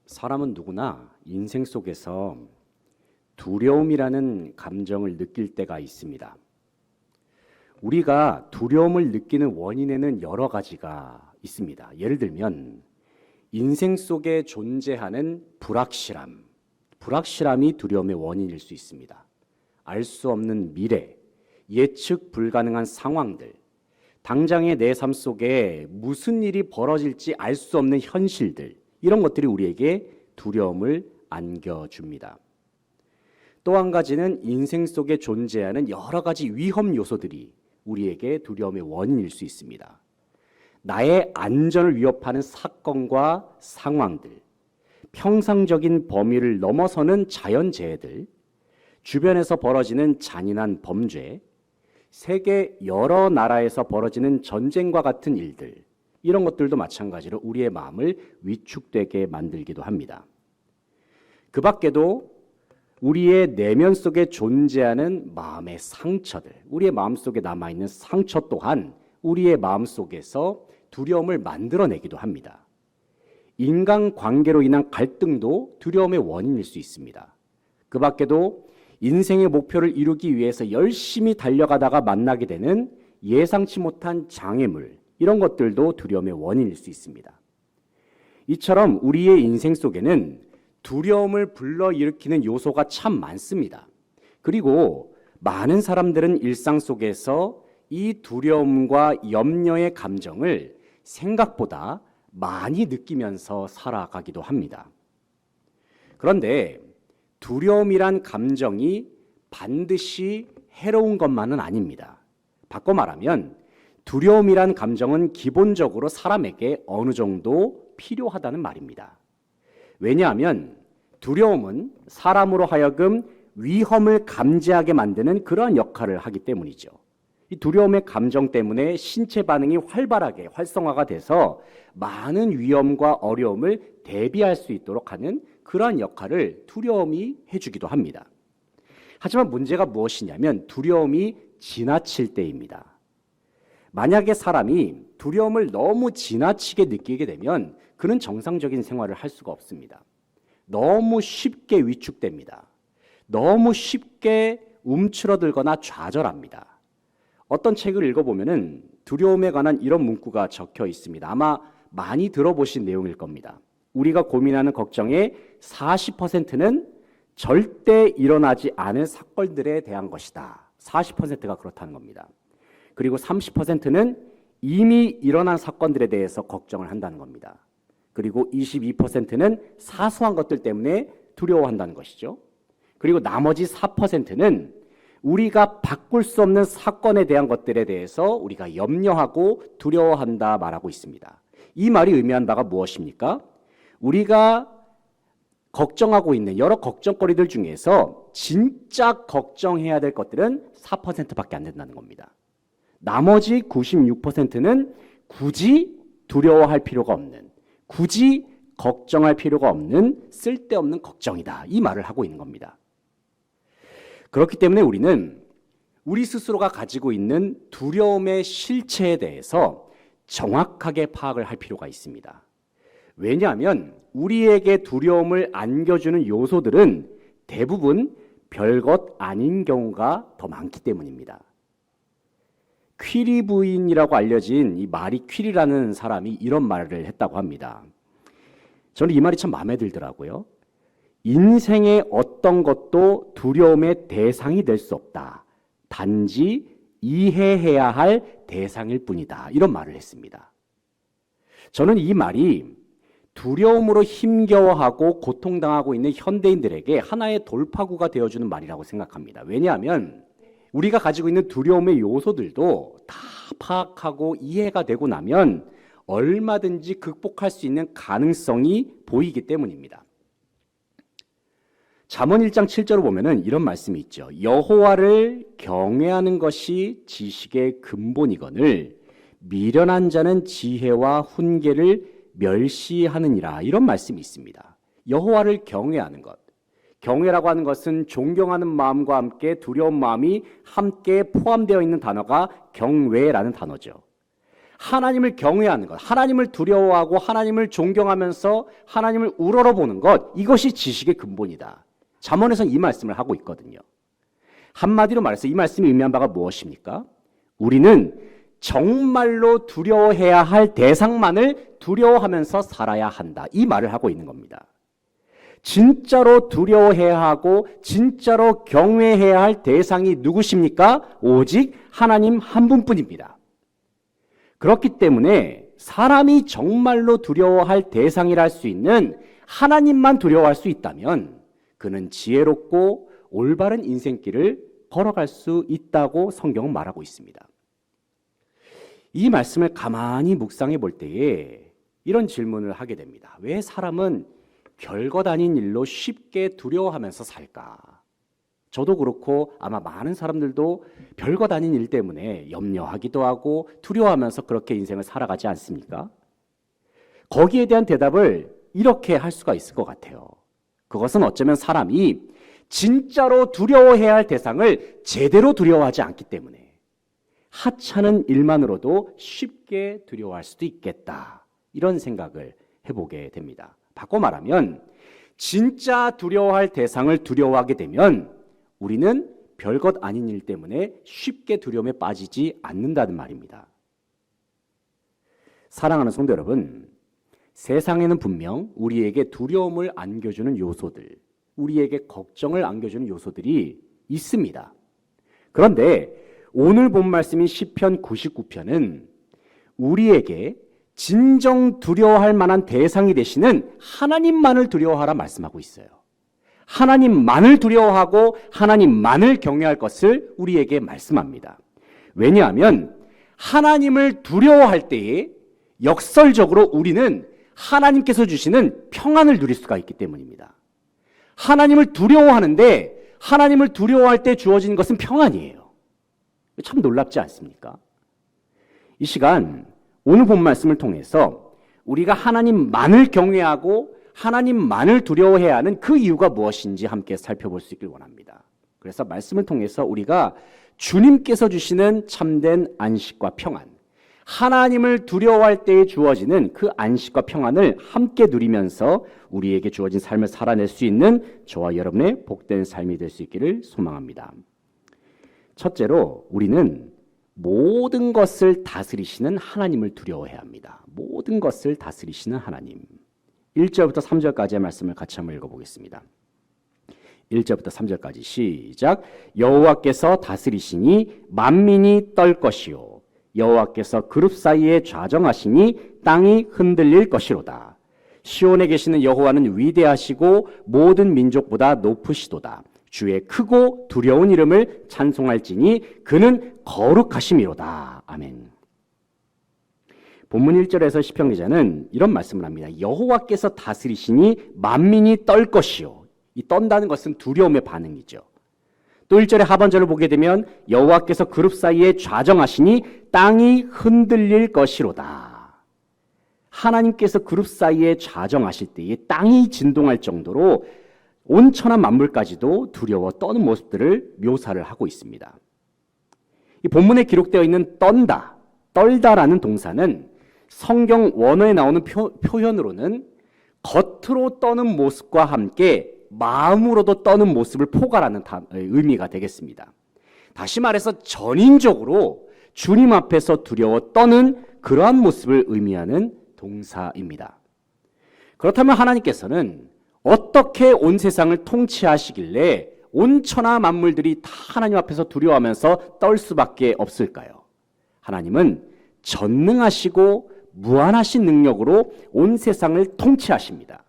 사람은 누구나 인생 속에서 두려움이라는 감정을 느낄 때가 있습니다. 우리가 두려움을 느끼는 원인에는 여러 가지가 있습니다. 예를 들면 인생 속에 존재하는 불확실함이 두려움의 원인일 수 있습니다. 알 수 없는 미래, 예측 불가능한 상황들, 당장의 내 삶 속에 무슨 일이 벌어질지 알 수 없는 현실들, 이런 것들이 우리에게 두려움을 안겨줍니다. 또 한 가지는 인생 속에 존재하는 여러 가지 위험 요소들이 우리에게 두려움의 원인일 수 있습니다. 나의 안전을 위협하는 사건과 상황들, 평상적인 범위를 넘어서는 자연재해들, 주변에서 벌어지는 잔인한 범죄, 세계 여러 나라에서 벌어지는 전쟁과 같은 일들, 이런 것들도 마찬가지로 우리의 마음을 위축되게 만들기도 합니다. 그 밖에도 우리의 내면 속에 존재하는 마음의 상처들, 우리의 마음 속에 남아있는 상처 또한 우리의 마음 속에서 두려움을 만들어내기도 합니다. 인간관계로 인한 갈등도 두려움의 원인일 수 있습니다. 그 밖에도 인생의 목표를 이루기 위해서 열심히 달려가다가 만나게 되는 예상치 못한 장애물, 이런 것들도 두려움의 원인일 수 있습니다. 이처럼 우리의 인생 속에는 두려움을 불러일으키는 요소가 참 많습니다. 그리고 많은 사람들은 일상 속에서 이 두려움과 염려의 감정을 생각보다 많이 느끼면서 살아가기도 합니다. 그런데 두려움이란 감정이 반드시 해로운 것만은 아닙니다. 바꿔 말하면 두려움이란 감정은 기본적으로 사람에게 어느 정도 필요하다는 말입니다. 왜냐하면 두려움은 사람으로 하여금 위험을 감지하게 만드는 그러한 역할을 하기 때문이죠. 이 두려움의 감정 때문에 신체 반응이 활발하게 활성화가 돼서 많은 위험과 어려움을 대비할 수 있도록 하는 그러한 역할을 두려움이 해주기도 합니다. 하지만 문제가 무엇이냐면 두려움이 지나칠 때입니다. 만약에 사람이 두려움을 너무 지나치게 느끼게 되면 그는 정상적인 생활을 할 수가 없습니다. 너무 쉽게 위축됩니다. 너무 쉽게 움츠러들거나 좌절합니다. 어떤 책을 읽어보면 두려움에 관한 이런 문구가 적혀 있습니다. 아마 많이 들어보신 내용일 겁니다. 우리가 고민하는 걱정의 40%는 절대 일어나지 않을 사건들에 대한 것이다. 40%가 그렇다는 겁니다. 그리고 30%는 이미 일어난 사건들에 대해서 걱정을 한다는 겁니다. 그리고 22%는 사소한 것들 때문에 두려워한다는 것이죠. 그리고 나머지 4%는 우리가 바꿀 수 없는 사건에 대한 것들에 대해서 우리가 염려하고 두려워한다 말하고 있습니다. 이 말이 의미한 바가 무엇입니까? 우리가 걱정하고 있는 여러 걱정거리들 중에서 진짜 걱정해야 될 것들은 4%밖에 안 된다는 겁니다. 나머지 96%는 굳이 두려워할 필요가 없는, 굳이 걱정할 필요가 없는 쓸데없는 걱정이다. 이 말을 하고 있는 겁니다. 그렇기 때문에 우리는 우리 스스로가 가지고 있는 두려움의 실체에 대해서 정확하게 파악을 할 필요가 있습니다. 왜냐하면 우리에게 두려움을 안겨주는 요소들은 대부분 별것 아닌 경우가 더 많기 때문입니다. 퀴리 부인이라고 알려진 이 마리 퀴리라는 사람이 이런 말을 했다고 합니다. 저는 이 말이 참 마음에 들더라고요. 인생의 어떤 것도 두려움의 대상이 될 수 없다. 단지 이해해야 할 대상일 뿐이다. 이런 말을 했습니다. 저는 이 말이 두려움으로 힘겨워하고 고통당하고 있는 현대인들에게 하나의 돌파구가 되어주는 말이라고 생각합니다. 왜냐하면 우리가 가지고 있는 두려움의 요소들도 다 파악하고 이해가 되고 나면 얼마든지 극복할 수 있는 가능성이 보이기 때문입니다. 잠언 1장 7절을 보면은 이런 말씀이 있죠. 여호와를 경외하는 것이 지식의 근본이거늘 미련한 자는 지혜와 훈계를 멸시하느니라. 이런 말씀이 있습니다. 여호와를 경외하는 것. 경외라고 하는 것은 존경하는 마음과 함께 두려운 마음이 함께 포함되어 있는 단어가 경외라는 단어죠. 하나님을 경외하는 것, 하나님을 두려워하고 하나님을 존경하면서 하나님을 우러러보는 것, 이것이 지식의 근본이다. 잠언에서는 이 말씀을 하고 있거든요. 한마디로 말해서 이 말씀이 의미한 바가 무엇입니까? 우리는 정말로 두려워해야 할 대상만을 두려워하면서 살아야 한다. 이 말을 하고 있는 겁니다. 진짜로 두려워해야 하고 진짜로 경외해야 할 대상이 누구십니까? 오직 하나님 한 분뿐입니다. 그렇기 때문에 사람이 정말로 두려워할 대상이라 할 수 있는 하나님만 두려워할 수 있다면 그는 지혜롭고 올바른 인생길을 걸어갈 수 있다고 성경은 말하고 있습니다. 이 말씀을 가만히 묵상해 볼 때에 이런 질문을 하게 됩니다. 왜 사람은 별것 아닌 일로 쉽게 두려워하면서 살까? 저도 그렇고 아마 많은 사람들도 별것 아닌 일 때문에 염려하기도 하고 두려워하면서 그렇게 인생을 살아가지 않습니까? 거기에 대한 대답을 이렇게 할 수가 있을 것 같아요. 그것은 어쩌면 사람이 진짜로 두려워해야 할 대상을 제대로 두려워하지 않기 때문에 하찮은 일만으로도 쉽게 두려워할 수도 있겠다. 이런 생각을 해보게 됩니다. 바꿔 말하면 진짜 두려워할 대상을 두려워하게 되면 우리는 별것 아닌 일 때문에 쉽게 두려움에 빠지지 않는다는 말입니다. 사랑하는 성도 여러분, 세상에는 분명 우리에게 두려움을 안겨주는 요소들, 우리에게 걱정을 안겨주는 요소들이 있습니다. 그런데 오늘 본 말씀인 시편 99편은 우리에게 진정 두려워할 만한 대상이 되시는 하나님만을 두려워하라 말씀하고 있어요. 하나님만을 두려워하고 하나님만을 경외할 것을 우리에게 말씀합니다. 왜냐하면 하나님을 두려워할 때에 역설적으로 우리는 하나님께서 주시는 평안을 누릴 수가 있기 때문입니다. 하나님을 두려워하는데 하나님을 두려워할 때 주어지는 것은 평안이에요. 참 놀랍지 않습니까? 이 시간 오늘 본 말씀을 통해서 우리가 하나님만을 경외하고 하나님만을 두려워해야 하는 그 이유가 무엇인지 함께 살펴볼 수 있길 원합니다. 그래서 말씀을 통해서 우리가 주님께서 주시는 참된 안식과 평안, 하나님을 두려워할 때에 주어지는 그 안식과 평안을 함께 누리면서 우리에게 주어진 삶을 살아낼 수 있는 저와 여러분의 복된 삶이 될 수 있기를 소망합니다. 첫째로 우리는 모든 것을 다스리시는 하나님을 두려워해야 합니다. 모든 것을 다스리시는 하나님. 1절부터 3절까지의 말씀을 같이 한번 읽어보겠습니다. 1절부터 3절까지 시작. 여호와께서 다스리시니 만민이 떨 것이요 여호와께서 그룹 사이에 좌정하시니 땅이 흔들릴 것이로다. 시온에 계시는 여호와는 위대하시고 모든 민족보다 높으시도다. 주의 크고 두려운 이름을 찬송할지니 그는 거룩하심이로다. 아멘. 본문 1절에서 시편 기자는 이런 말씀을 합니다. 여호와께서 다스리시니 만민이 떨 것이요. 이 떤다는 것은 두려움의 반응이죠. 또 1절의 하반절을 보게 되면 여호와께서 그룹 사이에 좌정하시니 땅이 흔들릴 것이로다. 하나님께서 그룹 사이에 좌정하실 때에 땅이 진동할 정도로 온천한 만물까지도 두려워 떠는 모습들을 묘사를 하고 있습니다. 이 본문에 기록되어 있는 떤다, 떨다라는 동사는 성경 원어에 나오는 표현으로는 겉으로 떠는 모습과 함께 마음으로도 떠는 모습을 포괄하는 의미가 되겠습니다. 다시 말해서 전인적으로 주님 앞에서 두려워 떠는 그러한 모습을 의미하는 동사입니다. 그렇다면 하나님께서는 어떻게 온 세상을 통치하시길래 온천하 만물들이 다 하나님 앞에서 두려워하면서 떨 수밖에 없을까요? 하나님은 전능하시고 무한하신 능력으로 온 세상을 통치하십니다.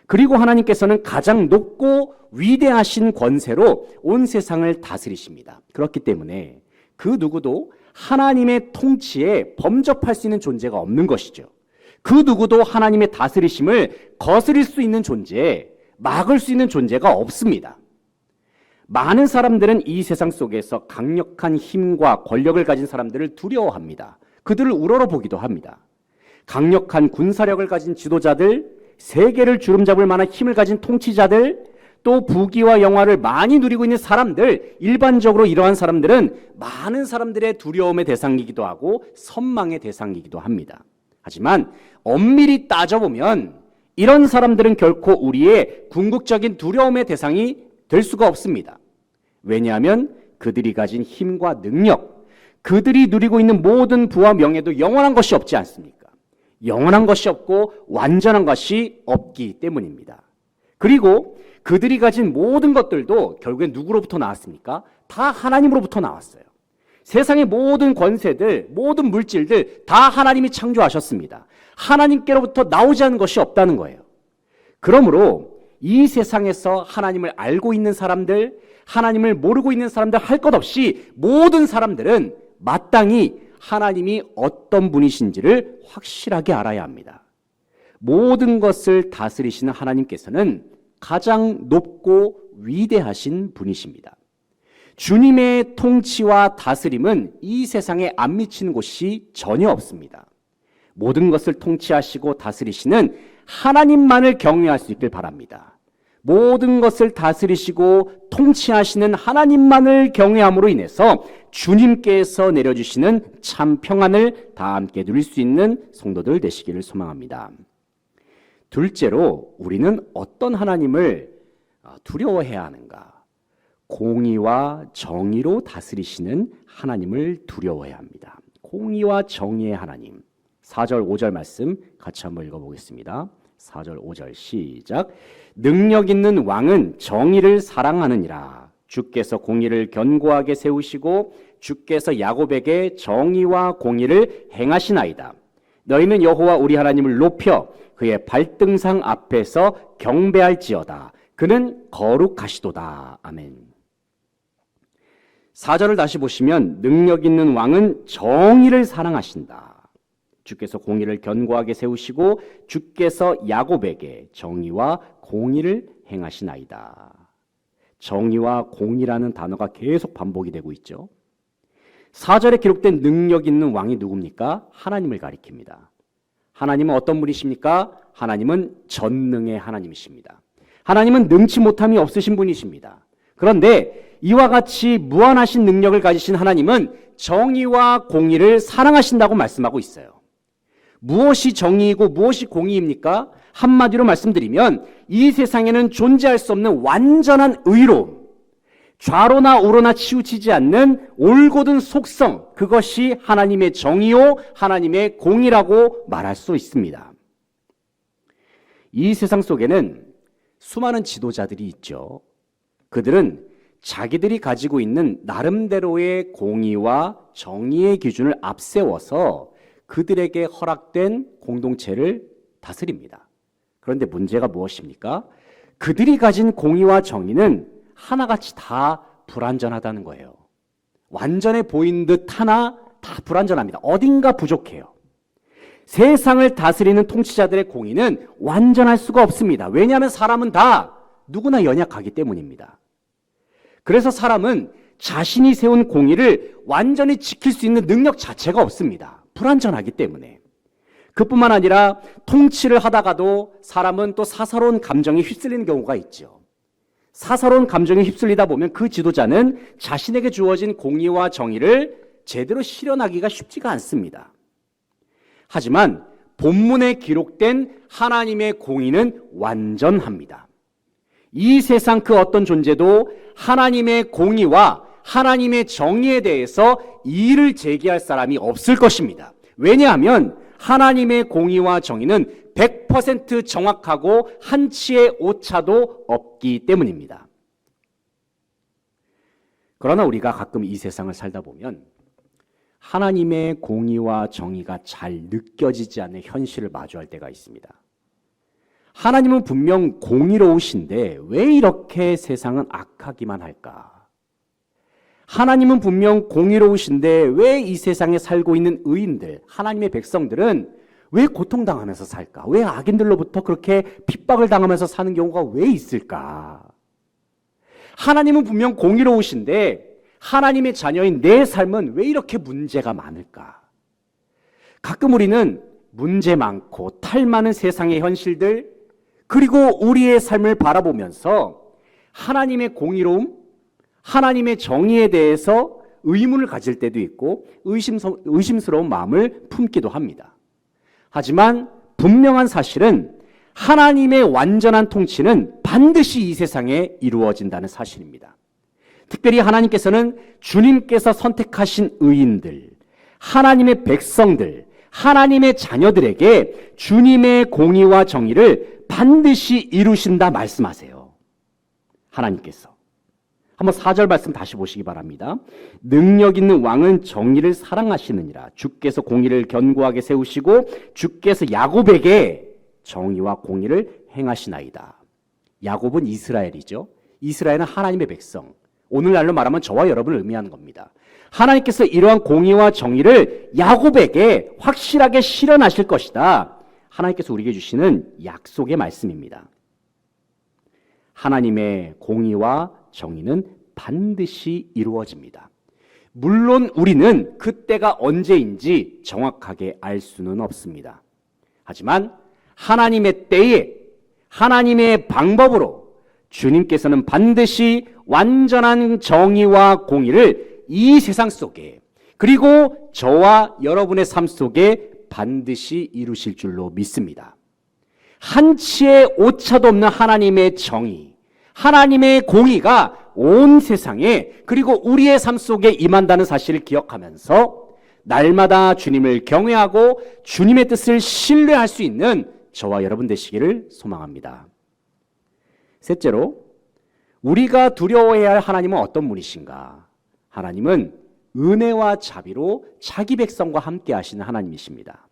그리고 하나님께서는 가장 높고 위대하신 권세로 온 세상을 다스리십니다. 그렇기 때문에 그 누구도 하나님의 통치에 범접할 수 있는 존재가 없는 것이죠. 그 누구도 하나님의 다스리심을 거스릴 수 있는 존재, 막을 수 있는 존재가 없습니다. 많은 사람들은 이 세상 속에서 강력한 힘과 권력을 가진 사람들을 두려워합니다. 그들을 우러러보기도 합니다. 강력한 군사력을 가진 지도자들, 세계를 주름잡을 만한 힘을 가진 통치자들, 또 부귀와 영화를 많이 누리고 있는 사람들, 일반적으로 이러한 사람들은 많은 사람들의 두려움의 대상이기도 하고 선망의 대상이기도 합니다. 하지만 엄밀히 따져보면 이런 사람들은 결코 우리의 궁극적인 두려움의 대상이 될 수가 없습니다. 왜냐하면 그들이 가진 힘과 능력, 그들이 누리고 있는 모든 부와 명예도 영원한 것이 없지 않습니까? 영원한 것이 없고 완전한 것이 없기 때문입니다. 그리고 그들이 가진 모든 것들도 결국엔 누구로부터 나왔습니까? 다 하나님으로부터 나왔어요. 세상의 모든 권세들, 모든 물질들 다 하나님이 창조하셨습니다. 하나님께로부터 나오지 않은 것이 없다는 거예요. 그러므로 이 세상에서 하나님을 알고 있는 사람들, 하나님을 모르고 있는 사람들 할 것 없이 모든 사람들은 마땅히 하나님이 어떤 분이신지를 확실하게 알아야 합니다. 모든 것을 다스리시는 하나님께서는 가장 높고 위대하신 분이십니다. 주님의 통치와 다스림은 이 세상에 안 미치는 곳이 전혀 없습니다. 모든 것을 통치하시고 다스리시는 하나님만을 경외할 수 있길 바랍니다. 모든 것을 다스리시고 통치하시는 하나님만을 경외함으로 인해서 주님께서 내려주시는 참 평안을 다 함께 누릴 수 있는 성도들 되시기를 소망합니다. 둘째로 우리는 어떤 하나님을 두려워해야 하는가? 공의와 정의로 다스리시는 하나님을 두려워해야 합니다. 공의와 정의의 하나님. 4절 5절 말씀 같이 한번 읽어보겠습니다. 4절 5절 시작. 능력 있는 왕은 정의를 사랑하느니라. 주께서 공의를 견고하게 세우시고 주께서 야곱에게 정의와 공의를 행하시나이다. 너희는 여호와 우리 하나님을 높여 그의 발등상 앞에서 경배할지어다. 그는 거룩하시도다. 아멘. 4절을 다시 보시면 능력 있는 왕은 정의를 사랑하신다. 주께서 공의를 견고하게 세우시고 주께서 야곱에게 정의와 공의를 행하시나이다. 정의와 공의라는 단어가 계속 반복이 되고 있죠. 4절에 기록된 능력 있는 왕이 누굽니까? 하나님을 가리킵니다. 하나님은 어떤 분이십니까? 하나님은 전능의 하나님이십니다. 하나님은 능치 못함이 없으신 분이십니다. 그런데 이와 같이 무한하신 능력을 가지신 하나님은 정의와 공의를 사랑하신다고 말씀하고 있어요. 무엇이 정의이고 무엇이 공의입니까? 한마디로 말씀드리면 이 세상에는 존재할 수 없는 완전한 의로움, 좌로나 우로나 치우치지 않는 올곧은 속성, 그것이 하나님의 정의요 하나님의 공의라고 말할 수 있습니다. 이 세상 속에는 수많은 지도자들이 있죠. 그들은 자기들이 가지고 있는 나름대로의 공의와 정의의 기준을 앞세워서 그들에게 허락된 공동체를 다스립니다. 그런데 문제가 무엇입니까? 그들이 가진 공의와 정의는 하나같이 다 불완전하다는 거예요. 완전해 보이는 듯 하나 다 불완전합니다. 어딘가 부족해요. 세상을 다스리는 통치자들의 공의는 완전할 수가 없습니다. 왜냐하면 사람은 다 누구나 연약하기 때문입니다. 그래서 사람은 자신이 세운 공의를 완전히 지킬 수 있는 능력 자체가 없습니다. 불완전하기 때문에. 그뿐만 아니라 통치를 하다가도 사람은 또 사사로운 감정에 휩쓸리는 경우가 있죠. 사사로운 감정에 휩쓸리다 보면 그 지도자는 자신에게 주어진 공의와 정의를 제대로 실현하기가 쉽지가 않습니다. 하지만 본문에 기록된 하나님의 공의는 완전합니다. 이 세상 그 어떤 존재도 하나님의 공의와 하나님의 정의에 대해서 이의를 제기할 사람이 없을 것입니다. 왜냐하면 하나님의 공의와 정의는 100% 정확하고 한치의 오차도 없기 때문입니다. 그러나 우리가 가끔 이 세상을 살다 보면 하나님의 공의와 정의가 잘 느껴지지 않는 현실을 마주할 때가 있습니다. 하나님은 분명 공의로우신데 왜 이렇게 세상은 악하기만 할까? 하나님은 분명 공의로우신데 왜 이 세상에 살고 있는 의인들, 하나님의 백성들은 왜 고통당하면서 살까? 왜 악인들로부터 그렇게 핍박을 당하면서 사는 경우가 왜 있을까? 하나님은 분명 공의로우신데 하나님의 자녀인 내 삶은 왜 이렇게 문제가 많을까? 가끔 우리는 문제 많고 탈 많은 세상의 현실들, 그리고 우리의 삶을 바라보면서 하나님의 공의로움, 하나님의 정의에 대해서 의문을 가질 때도 있고 의심스러운 마음을 품기도 합니다. 하지만 분명한 사실은 하나님의 완전한 통치는 반드시 이 세상에 이루어진다는 사실입니다. 특별히 하나님께서는 주님께서 선택하신 의인들, 하나님의 백성들, 하나님의 자녀들에게 주님의 공의와 정의를 반드시 이루신다 말씀하세요. 하나님께서. 한번 4절 말씀 다시 보시기 바랍니다. 능력 있는 왕은 정의를 사랑하시느니라. 주께서 공의를 견고하게 세우시고 주께서 야곱에게 정의와 공의를 행하시나이다. 야곱은 이스라엘이죠. 이스라엘은 하나님의 백성. 오늘날로 말하면 저와 여러분을 의미하는 겁니다. 하나님께서 이러한 공의와 정의를 야곱에게 확실하게 실현하실 것이다. 하나님께서 우리에게 주시는 약속의 말씀입니다. 하나님의 공의와 정의는 반드시 이루어집니다. 물론 우리는 그때가 언제인지 정확하게 알 수는 없습니다. 하지만 하나님의 때에 하나님의 방법으로 주님께서는 반드시 완전한 정의와 공의를 이 세상 속에 그리고 저와 여러분의 삶 속에 반드시 이루실 줄로 믿습니다. 한치의 오차도 없는 하나님의 정의, 하나님의 공의가 온 세상에 그리고 우리의 삶 속에 임한다는 사실을 기억하면서 날마다 주님을 경외하고 주님의 뜻을 신뢰할 수 있는 저와 여러분 되시기를 소망합니다. 셋째로, 우리가 두려워해야 할 하나님은 어떤 분이신가? 하나님은 은혜와 자비로 자기 백성과 함께 하시는 하나님이십니다.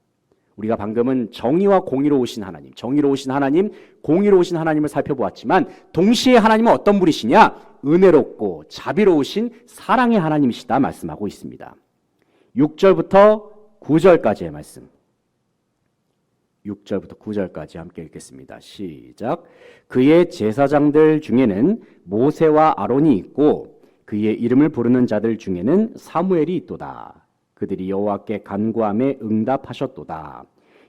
우리가 방금은 정의와 공의로 오신 하나님, 정의로 오신 하나님, 공의로 오신 하나님을 살펴보았지만 동시에 하나님은 어떤 분이시냐? 은혜롭고 자비로우신 사랑의 하나님이시다 말씀하고 있습니다. 6절부터 9절까지의 말씀. 6절부터 9절까지 함께 읽겠습니다. 시작. 그의 제사장들 중에는 모세와 아론이 있고 그의 이름을 부르는 자들 중에는 사무엘이 있도다. 그들이 여호와께 간구함에 응답하셨도다.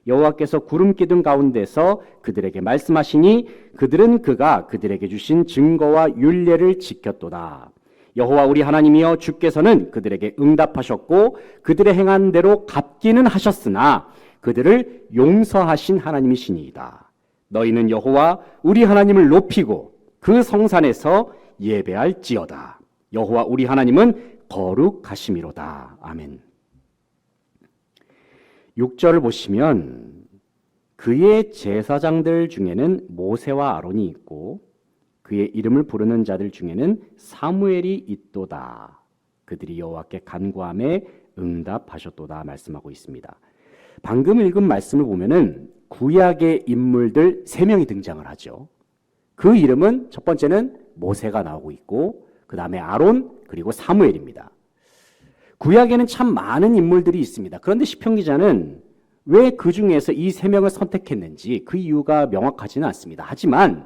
여호와께서 구름 기둥 가운데서 그들에게 말씀하시니 그들은 그가 그들에게 주신 증거와 율례를 지켰도다. 여호와 우리 하나님이여 주께서는 그들에게 응답하셨고 그들의 행한 대로 갚기는 하셨으나 그들을 용서하신 하나님이시니이다. 너희는 여호와 우리 하나님을 높이고 그 성산에서 예배할지어다. 여호와 우리 하나님은 거룩하심이로다. 아멘. 6절을 보시면 그의 제사장들 중에는 모세와 아론이 있고 그의 이름을 부르는 자들 중에는 사무엘이 있도다. 그들이 여호와께 간구함에 응답하셨도다 말씀하고 있습니다. 방금 읽은 말씀을 보면은 구약의 인물들 3명이 등장을 하죠. 그 이름은 첫 번째는 모세가 나오고 있고 그 다음에 아론 그리고 사무엘입니다. 구약에는 참 많은 인물들이 있습니다. 그런데 시편 기자는 왜 그 중에서 이 3명을 선택했는지 그 이유가 명확하지는 않습니다. 하지만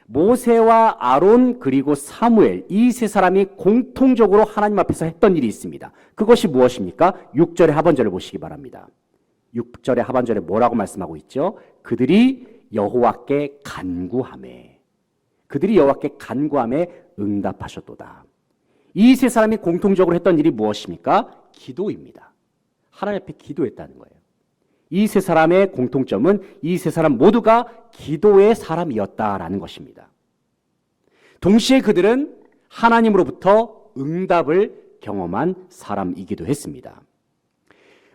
모세와 아론 그리고 사무엘 이 3사람이 공통적으로 하나님 앞에서 했던 일이 있습니다. 그것이 무엇입니까? 6절의 하반절을 보시기 바랍니다. 6절의 하반절에 뭐라고 말씀하고 있죠? 그들이 여호와께 간구하매 응답하셨도다. 이 3사람이 공통적으로 했던 일이 무엇입니까? 기도입니다. 하나님 앞에 기도했다는 거예요. 이 3사람의 공통점은 이 3사람 모두가 기도의 사람이었다라는 것입니다. 동시에 그들은 하나님으로부터 응답을 경험한 사람이기도 했습니다.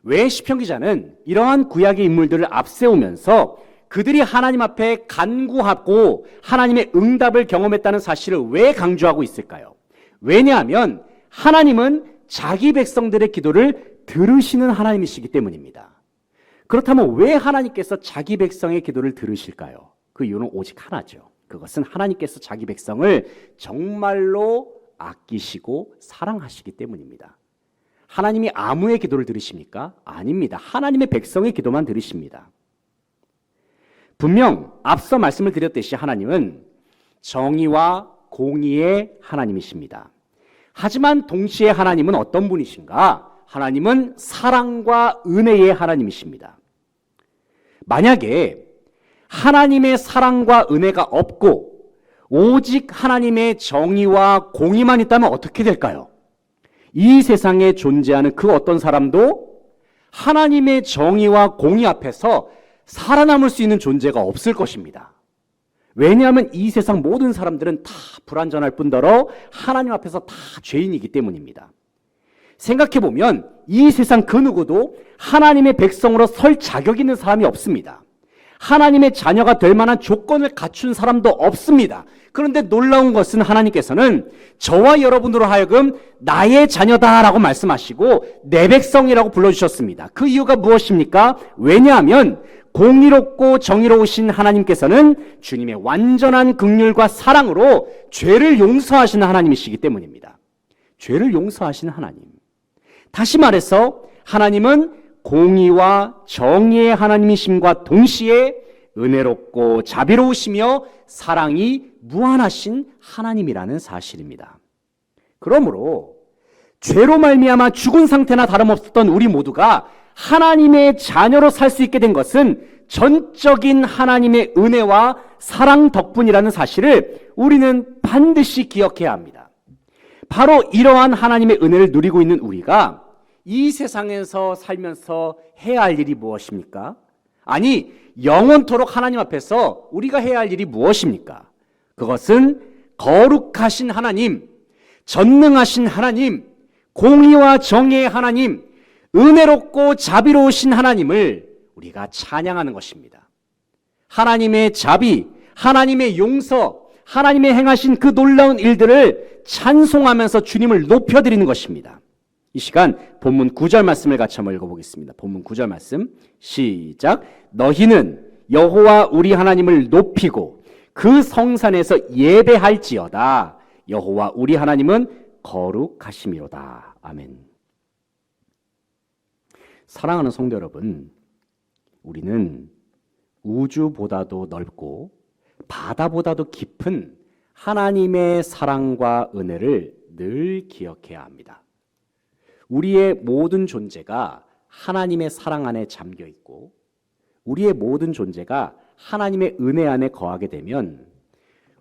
왜 시편 기자는 이러한 구약의 인물들을 앞세우면서 그들이 하나님 앞에 간구하고 하나님의 응답을 경험했다는 사실을 왜 강조하고 있을까요? 왜냐하면 하나님은 자기 백성들의 기도를 들으시는 하나님이시기 때문입니다. 그렇다면 왜 하나님께서 자기 백성의 기도를 들으실까요? 그 이유는 오직 하나죠. 그것은 하나님께서 자기 백성을 정말로 아끼시고 사랑하시기 때문입니다. 하나님이 아무의 기도를 들으십니까? 아닙니다. 하나님의 백성의 기도만 들으십니다. 분명 앞서 말씀을 드렸듯이 하나님은 정의와 공의의 하나님이십니다. 하지만 동시에 하나님은 어떤 분이신가? 하나님은 사랑과 은혜의 하나님이십니다. 만약에 하나님의 사랑과 은혜가 없고 오직 하나님의 정의와 공의만 있다면 어떻게 될까요? 이 세상에 존재하는 그 어떤 사람도 하나님의 정의와 공의 앞에서 살아남을 수 있는 존재가 없을 것입니다. 왜냐하면 이 세상 모든 사람들은 다 불완전할 뿐더러 하나님 앞에서 다 죄인이기 때문입니다. 생각해보면 이 세상 그 누구도 하나님의 백성으로 설 자격 있는 사람이 없습니다. 하나님의 자녀가 될 만한 조건을 갖춘 사람도 없습니다. 그런데 놀라운 것은 하나님께서는 저와 여러분으로 하여금 나의 자녀다라고 말씀하시고 내 백성이라고 불러주셨습니다. 그 이유가 무엇입니까? 왜냐하면 공의롭고 정의로우신 하나님께서는 주님의 완전한 긍휼과 사랑으로 죄를 용서하시는 하나님이시기 때문입니다. 죄를 용서하시는 하나님. 다시 말해서 하나님은 공의와 정의의 하나님이심과 동시에 은혜롭고 자비로우시며 사랑이 무한하신 하나님이라는 사실입니다. 그러므로 죄로 말미암아 죽은 상태나 다름없었던 우리 모두가 하나님의 자녀로 살 수 있게 된 것은 전적인 하나님의 은혜와 사랑 덕분이라는 사실을 우리는 반드시 기억해야 합니다. 바로 이러한 하나님의 은혜를 누리고 있는 우리가 이 세상에서 살면서 해야 할 일이 무엇입니까? 아니, 영원토록 하나님 앞에서 우리가 해야 할 일이 무엇입니까? 그것은 거룩하신 하나님, 전능하신 하나님, 공의와 정의의 하나님, 은혜롭고 자비로우신 하나님을 우리가 찬양하는 것입니다. 하나님의 자비, 하나님의 용서, 하나님의 행하신 그 놀라운 일들을 찬송하면서 주님을 높여드리는 것입니다. 이 시간 본문 9절 말씀을 같이 한번 읽어보겠습니다. 본문 9절 말씀 시작. 너희는 여호와 우리 하나님을 높이고 그 성산에서 예배할지어다. 여호와 우리 하나님은 거룩하심이로다. 아멘. 사랑하는 성도 여러분, 우리는 우주보다도 넓고 바다보다도 깊은 하나님의 사랑과 은혜를 늘 기억해야 합니다. 우리의 모든 존재가 하나님의 사랑 안에 잠겨 있고 우리의 모든 존재가 하나님의 은혜 안에 거하게 되면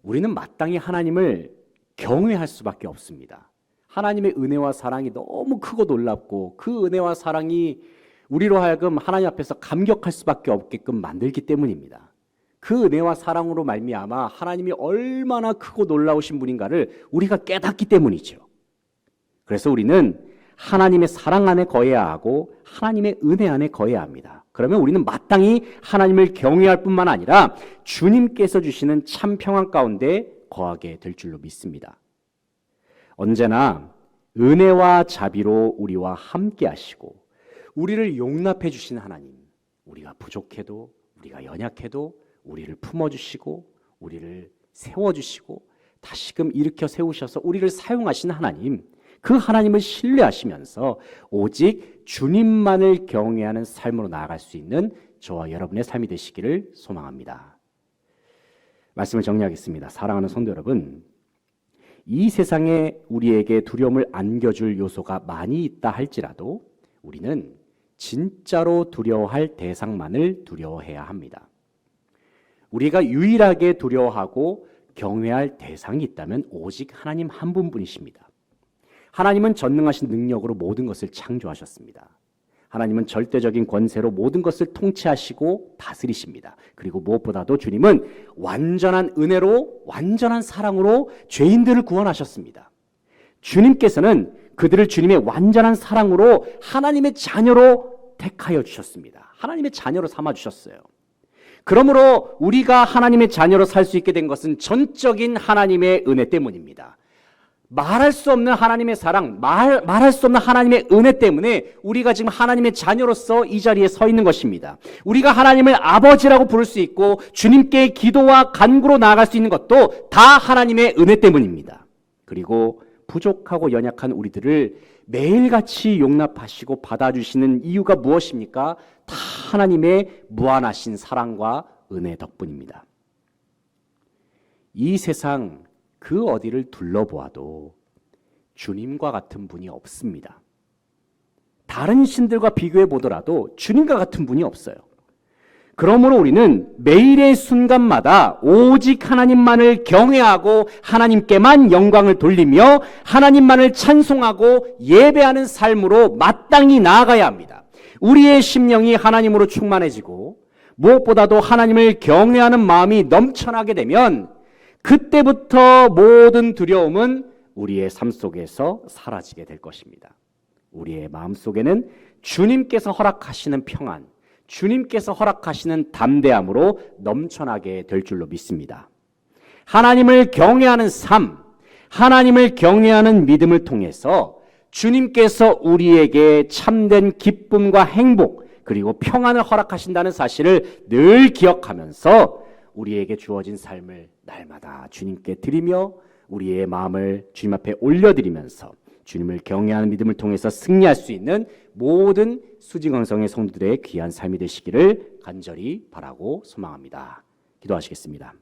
우리는 마땅히 하나님을 경외할 수밖에 없습니다. 하나님의 은혜와 사랑이 너무 크고 놀랍고 그 은혜와 사랑이 우리로 하여금 하나님 앞에서 감격할 수밖에 없게끔 만들기 때문입니다. 그 은혜와 사랑으로 말미암아 하나님이 얼마나 크고 놀라우신 분인가를 우리가 깨닫기 때문이죠. 그래서 우리는 하나님의 사랑 안에 거해야 하고 하나님의 은혜 안에 거해야 합니다. 그러면 우리는 마땅히 하나님을 경외할 뿐만 아니라 주님께서 주시는 참 평안 가운데 거하게 될 줄로 믿습니다. 언제나 은혜와 자비로 우리와 함께 하시고 우리를 용납해 주신 하나님, 우리가 부족해도 우리가 연약해도 우리를 품어주시고 우리를 세워주시고 다시금 일으켜 세우셔서 우리를 사용하신 하나님, 그 하나님을 신뢰하시면서 오직 주님만을 경외하는 삶으로 나아갈 수 있는 저와 여러분의 삶이 되시기를 소망합니다. 말씀을 정리하겠습니다. 사랑하는 성도 여러분, 이 세상에 우리에게 두려움을 안겨줄 요소가 많이 있다 할지라도 우리는 진짜로 두려워할 대상만을 두려워해야 합니다. 우리가 유일하게 두려워하고 경외할 대상이 있다면 오직 하나님 한 분뿐이십니다. 하나님은 전능하신 능력으로 모든 것을 창조하셨습니다. 하나님은 절대적인 권세로 모든 것을 통치하시고 다스리십니다. 그리고 무엇보다도 주님은 완전한 은혜로 완전한 사랑으로 죄인들을 구원하셨습니다. 주님께서는 그들을 주님의 완전한 사랑으로 하나님의 자녀로 택하여 주셨습니다. 하나님의 자녀로 삼아 주셨어요. 그러므로 우리가 하나님의 자녀로 살 수 있게 된 것은 전적인 하나님의 은혜 때문입니다. 말할 수 없는 하나님의 사랑, 말할 수 없는 하나님의 은혜 때문에 우리가 지금 하나님의 자녀로서 이 자리에 서 있는 것입니다. 우리가 하나님을 아버지라고 부를 수 있고 주님께 기도와 간구로 나아갈 수 있는 것도 다 하나님의 은혜 때문입니다. 그리고 부족하고 연약한 우리들을 매일같이 용납하시고 받아주시는 이유가 무엇입니까? 다 하나님의 무한하신 사랑과 은혜 덕분입니다. 이 세상 그 어디를 둘러보아도 주님과 같은 분이 없습니다. 다른 신들과 비교해 보더라도 주님과 같은 분이 없어요. 그러므로 우리는 매일의 순간마다 오직 하나님만을 경외하고 하나님께만 영광을 돌리며 하나님만을 찬송하고 예배하는 삶으로 마땅히 나아가야 합니다. 우리의 심령이 하나님으로 충만해지고 무엇보다도 하나님을 경외하는 마음이 넘쳐나게 되면 그때부터 모든 두려움은 우리의 삶 속에서 사라지게 될 것입니다. 우리의 마음 속에는 주님께서 허락하시는 평안, 주님께서 허락하시는 담대함으로 넘쳐나게 될 줄로 믿습니다. 하나님을 경외하는 삶, 하나님을 경외하는 믿음을 통해서 주님께서 우리에게 참된 기쁨과 행복 그리고 평안을 허락하신다는 사실을 늘 기억하면서 우리에게 주어진 삶을 날마다 주님께 드리며 우리의 마음을 주님 앞에 올려드리면서 주님을 경외하는 믿음을 통해서 승리할 수 있는 모든 수지강성의 성도들의 귀한 삶이 되시기를 간절히 바라고 소망합니다. 기도하시겠습니다.